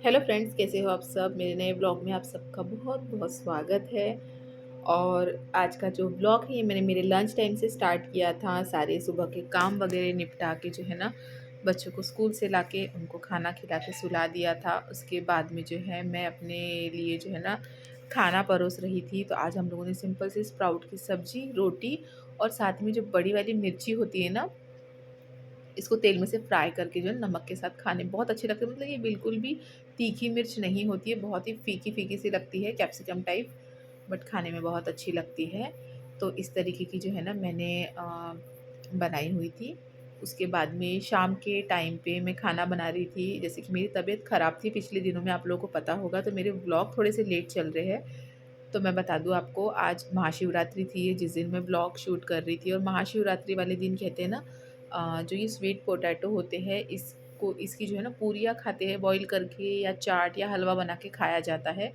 Hello friends, कैसे हो आप सब। मेरे नए ब्लॉग में आप सबका बहुत बहुत स्वागत है। और आज का जो ब्लॉग है ये मैंने मेरे लंच टाइम से स्टार्ट किया था। सारे सुबह के काम वगैरह निपटा के जो है ना, बच्चों को स्कूल से लाके उनको खाना खिला के सुला दिया था। उसके बाद में जो है मैं अपने लिए जो है ना खाना परोस रही थी। तो आज हम लोगों ने सिंपल से स्प्राउट की सब्ज़ी, रोटी और साथ में जो बड़ी वाली मिर्ची होती है ना, इसको तेल में से फ्राई करके जो है नमक के साथ खाने बहुत अच्छे लगते हैं। मतलब ये बिल्कुल भी तीखी मिर्च नहीं होती है, बहुत ही फीकी-फीकी सी लगती है, कैप्सिकम टाइप, बट खाने में बहुत अच्छी लगती है। तो इस तरीके की जो है ना मैंने बनाई हुई थी। उसके बाद में शाम के टाइम पे मैं खाना बना रही थी। जैसे कि मेरी तबीयत ख़राब थी पिछले दिनों में, आप लोगों को पता होगा, तो मेरे व्लॉग थोड़े से लेट चल रहे हैं। तो मैं बता दूँ आपको, आज महाशिवरात्रि थी जिस दिन मैं व्लॉग शूट कर रही थी। और महाशिवरात्रि वाले दिन कहते हैं ना, जो ये स्वीट पोटैटो होते हैं इसको, इसकी जो है ना पूरियाँ खाते हैं बॉईल करके, या चाट या हलवा बना के खाया जाता है।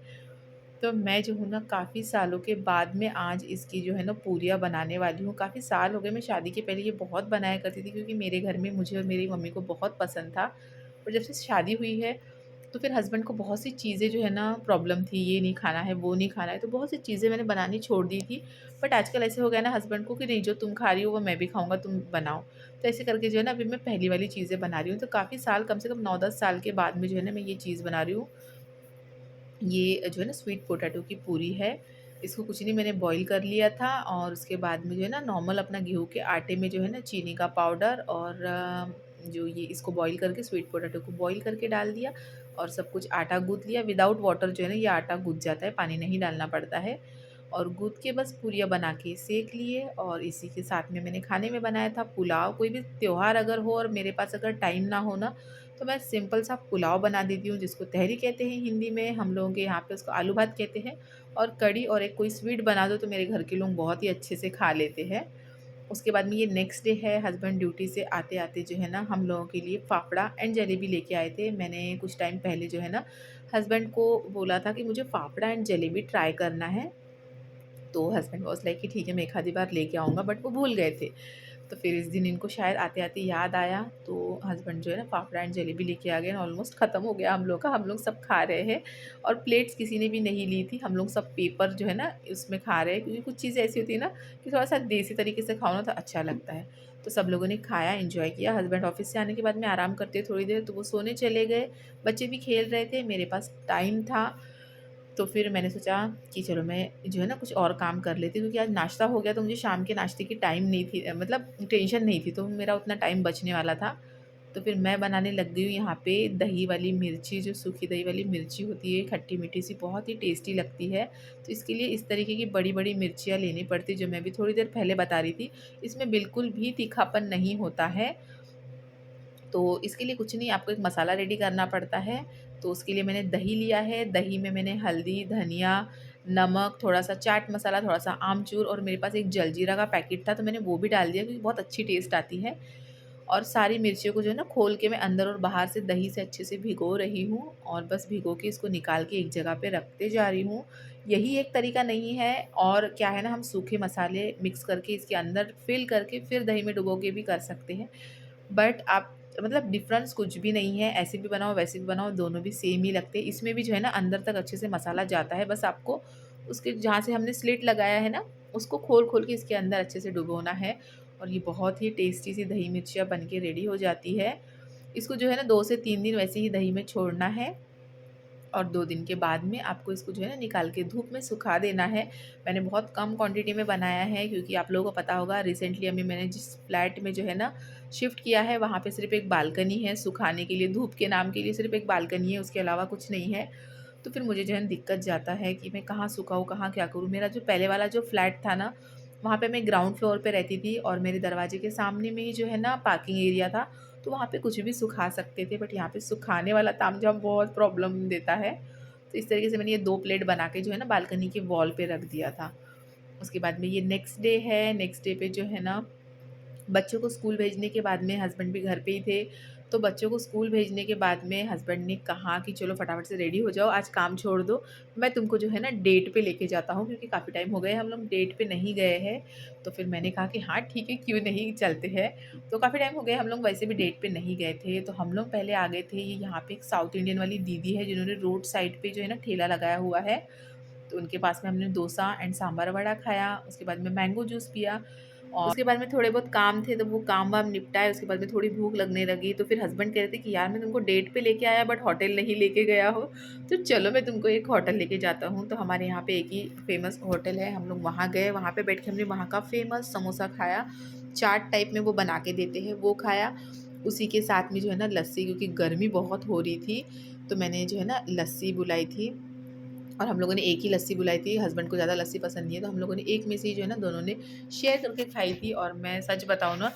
तो मैं जो हूँ ना काफ़ी सालों के बाद में आज इसकी जो है ना पूरियाँ बनाने वाली हूँ। काफ़ी साल हो गए, मैं शादी के पहले ये बहुत बनाया करती थी क्योंकि मेरे घर में मुझे और मेरी मम्मी को बहुत पसंद था। और जब से शादी हुई है तो फिर हस्बैंड को बहुत सी चीज़ें जो है ना प्रॉब्लम थी, ये नहीं खाना है, वो नहीं खाना है, तो बहुत सी चीज़ें मैंने बनानी छोड़ दी थी। बट आजकल ऐसे हो गया ना हस्बैंड को कि नहीं, जो तुम खा रही हो वो मैं भी खाऊँगा, तुम बनाओ। तो ऐसे करके जो है ना अभी मैं पहली वाली चीज़ें बना रही हूँ। तो काफ़ी साल, कम से कम 9-10 साल के बाद में जो है ना मैं ये चीज़ बना रही हूँ। ये जो है ना स्वीट पोटैटो की पूरी है। इसको कुछ नहीं, मैंने बॉईल कर लिया था और उसके बाद में जो है ना नॉर्मल अपना गेहूँ के आटे में जो है ना चीनी का पाउडर और जो ये इसको बॉईल करके स्वीट पोटैटो को बॉईल करके डाल दिया और सब कुछ आटा गूँथ लिया। विदाउट वाटर जो है ना ये आटा गूँथ जाता है, पानी नहीं डालना पड़ता है। और गूँथ के बस पूरियाँ बना के सेंक लिए। और इसी के साथ में मैंने खाने में बनाया था पुलाव। कोई भी त्योहार अगर हो और मेरे पास अगर टाइम ना हो ना, तो मैं सिंपल सा पुलाव बना देती हूँ, जिसको तहरी कहते हैं हिंदी में, हम लोगों के यहाँ पे उसको आलू भात कहते हैं। और कढ़ी और एक कोई स्वीट बना दो तो मेरे घर के लोग बहुत ही अच्छे से खा लेते हैं। उसके बाद में ये नेक्स्ट डे है, हस्बैंड ड्यूटी से आते-आते जो है ना हम लोगों के लिए फाफड़ा एंड जलेबी लेके आए थे। मैंने कुछ टाइम पहले जो है ना हस्बैंड को बोला था कि मुझे फाफड़ा एंड जलेबी ट्राई करना है। तो हस्बैंड वाज़ लाइक कि ठीक है मैं एक आधी बार लेके आऊँगा, बट वो भूल गए थे। तो फिर इस दिन इनको शायद आते-आते याद आया, तो हस्बैंड जो है ना फाफड़ा एंड जलेबी लेके आ गए। ऑलमोस्ट ख़त्म हो गया हम लोग का, हम लोग सब खा रहे हैं। और प्लेट्स किसी ने भी नहीं ली थी, हम लोग सब पेपर जो है ना उसमें खा रहे हैं, क्योंकि कुछ चीज़ें ऐसी होती है ना कि थोड़ा-सा देसी तरीके से खाओ ना तो अच्छा लगता है। तो सब लोगों ने खाया, एन्जॉय किया। हस्बैंड ऑफ़िस से आने के बाद में आराम करते थोड़ी देर, तो वो सोने चले गए। बच्चे भी खेल रहे थे, मेरे पास टाइम था। तो फिर मैंने सोचा कि चलो मैं जो है ना कुछ और काम कर लेती हूँ, क्योंकि आज नाश्ता हो गया तो मुझे शाम के नाश्ते की टाइम नहीं थी, मतलब टेंशन नहीं थी, तो मेरा उतना टाइम बचने वाला था। तो फिर मैं बनाने लग गई हूँ यहाँ पे दही वाली मिर्ची, जो सूखी दही वाली मिर्ची होती है, खट्टी मीठी सी, बहुत ही टेस्टी लगती है। तो इसके लिए इस तरीके की बड़ी बड़ी मिर्चियाँ लेनी पड़ती, जो मैं भी थोड़ी देर पहले बता रही थी। इसमें बिल्कुल भी तीखापन नहीं होता है। तो इसके लिए कुछ नहीं, आपको एक मसाला रेडी करना पड़ता है। तो उसके लिए मैंने दही लिया है, दही में मैंने हल्दी, धनिया, नमक, थोड़ा-सा चाट मसाला, थोड़ा-सा आमचूर और मेरे पास एक जलजीरा का पैकेट था तो मैंने वो भी डाल दिया, क्योंकि बहुत अच्छी टेस्ट आती है। और सारी मिर्चियों को जो है ना खोल के मैं अंदर और बाहर से दही से अच्छे से भिगो रही हूँ, और बस भिगो के इसको निकाल के एक जगह पे रखते जा रही हूँ। यही एक तरीका नहीं है, और क्या है ना, हम सूखे मसाले मिक्स करके इसके अंदर फिल करके फिर दही में डुबो के भी कर सकते हैं। बट आप, मतलब डिफ़रेंस कुछ भी नहीं है, ऐसे भी बनाओ वैसे भी बनाओ, दोनों भी सेम ही लगते हैं। इसमें भी जो है ना अंदर तक अच्छे से मसाला जाता है, बस आपको उसके जहाँ से हमने स्लिट लगाया है ना, उसको खोल-खोल के इसके अंदर अच्छे से डुबोना है। और ये बहुत ही टेस्टी सी दही मिर्चियाँ बन के रेडी हो जाती है। इसको जो है ना 2 से 3 दिन वैसे ही दही में छोड़ना है, और 2 दिन के बाद में आपको इसको जो है ना निकाल के धूप में सुखा देना है। मैंने बहुत कम क्वांटिटी में बनाया है, क्योंकि आप लोगों को पता होगा रिसेंटली अभी मैंने जिस फ्लैट में जो है ना शिफ्ट किया है, वहाँ पे सिर्फ़ एक बालकनी है सुखाने के लिए, धूप के नाम के लिए सिर्फ़ एक बालकनी है, उसके अलावा कुछ नहीं है। तो फिर मुझे जो है ना दिक्कत जाता है कि मैं कहाँ सुखाऊँ, कहाँ क्या करूँ? मेरा जो पहले वाला जो फ्लैट था ना, वहाँ पे मैं ग्राउंड फ्लोर पे रहती थी और मेरे दरवाजे के सामने में ही जो है ना पार्किंग एरिया था, तो वहाँ पे कुछ भी सुखा सकते थे। बट यहाँ पे सुखाने वाला तामझाम बहुत प्रॉब्लम देता है। तो इस तरीके से मैंने ये 2 प्लेट बना के जो है ना बालकनी के वॉल पे रख दिया था। उसके बाद में ये नेक्स्ट डे है, नेक्स्ट डे पे जो है ना बच्चों को स्कूल भेजने के बाद में हस्बैंड भी घर पे ही थे, तो बच्चों को स्कूल भेजने के बाद में हस्बैंड ने कहा कि चलो फटाफट से रेडी हो जाओ, आज काम छोड़ दो, मैं तुमको जो है ना डेट पे लेके जाता हूँ, क्योंकि काफ़ी टाइम हो गए हम लोग डेट पे नहीं गए हैं। तो फिर मैंने कहा कि हाँ ठीक है, क्यों नहीं, चलते हैं। तो काफ़ी टाइम हो गए हम लोग वैसे भी डेट पे नहीं गए थे। तो हम लोग पहले आ गए थे, ये यहाँ पे एक साउथ इंडियन वाली दीदी है जिन्होंने रोड साइड पे जो है ना ठेला लगाया हुआ है। तो उनके पास में हमने डोसा एंड सांभर वड़ा खाया, उसके बाद में मैंगो जूस पिया, और उसके बाद में थोड़े बहुत काम थे तो वो काम वाम निपटाए। उसके बाद में थोड़ी भूख लगने लगी, तो फिर हस्बैंड कह रहे थे कि यार मैं तुमको डेट पे लेके आया बट होटल नहीं लेके गया हो, तो चलो मैं तुमको एक होटल लेके जाता हूँ। तो हमारे यहाँ पे एक ही फेमस होटल है, हम लोग वहाँ गए, वहाँ पे बैठ के हमने वहाँ का फेमस समोसा खाया, चाट टाइप में वो बना के देते हैं, वो खाया। उसी के साथ में जो है ना लस्सी, क्योंकि गर्मी बहुत हो रही थी तो मैंने जो है ना लस्सी बुलाई थी, और हम लोगों ने एक ही लस्सी बुलाई थी। हस्बैंड को ज़्यादा लस्सी पसंद नहीं है, तो हम लोगों ने एक में से ही जो है ना दोनों ने शेयर करके खाई थी। और मैं सच बताऊँ ना,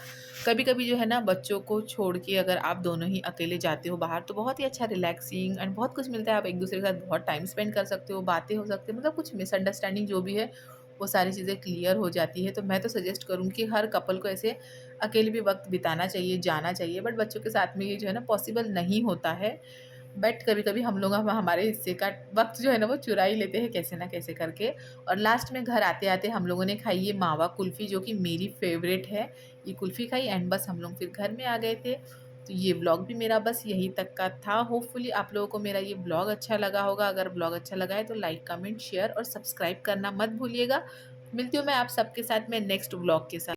कभी कभी जो है ना बच्चों को छोड़ के अगर आप दोनों ही अकेले जाते हो बाहर, तो बहुत ही अच्छा रिलैक्सिंग एंड बहुत कुछ मिलता है। आप एक दूसरे के साथ बहुत टाइम स्पेंड कर सकते हो, बातें हो सकती है, मतलब कुछ मिसअंडरस्टैंडिंग जो भी है वो सारी चीज़ें क्लियर हो जाती है। तो मैं तो सजेस्ट करूँगी कि हर कपल को ऐसे अकेले भी वक्त बिताना चाहिए, जाना चाहिए, बट बच्चों के साथ में ये जो है ना पॉसिबल नहीं होता है। बट कभी-कभी हम लोग हमारे हिस्से का वक़्त जो है ना वो चुरा ही लेते हैं कैसे ना कैसे करके। और लास्ट में घर आते-आते हम लोगों ने खाई ये मावा कुल्फ़ी, जो कि मेरी फ़ेवरेट है। ये कुल्फ़ी खाई एंड बस हम लोग फिर घर में आ गए थे। तो ये व्लॉग भी मेरा बस यहीं तक का था। होपफुली आप लोगों को मेरा ये व्लॉग अच्छा लगा होगा। अगर व्लॉग अच्छा लगा है तो लाइक, कमेंट, शेयर और सब्सक्राइब करना मत भूलिएगा। मिलती हूँ मैं आप सबके साथ में नेक्स्ट व्लॉग के साथ।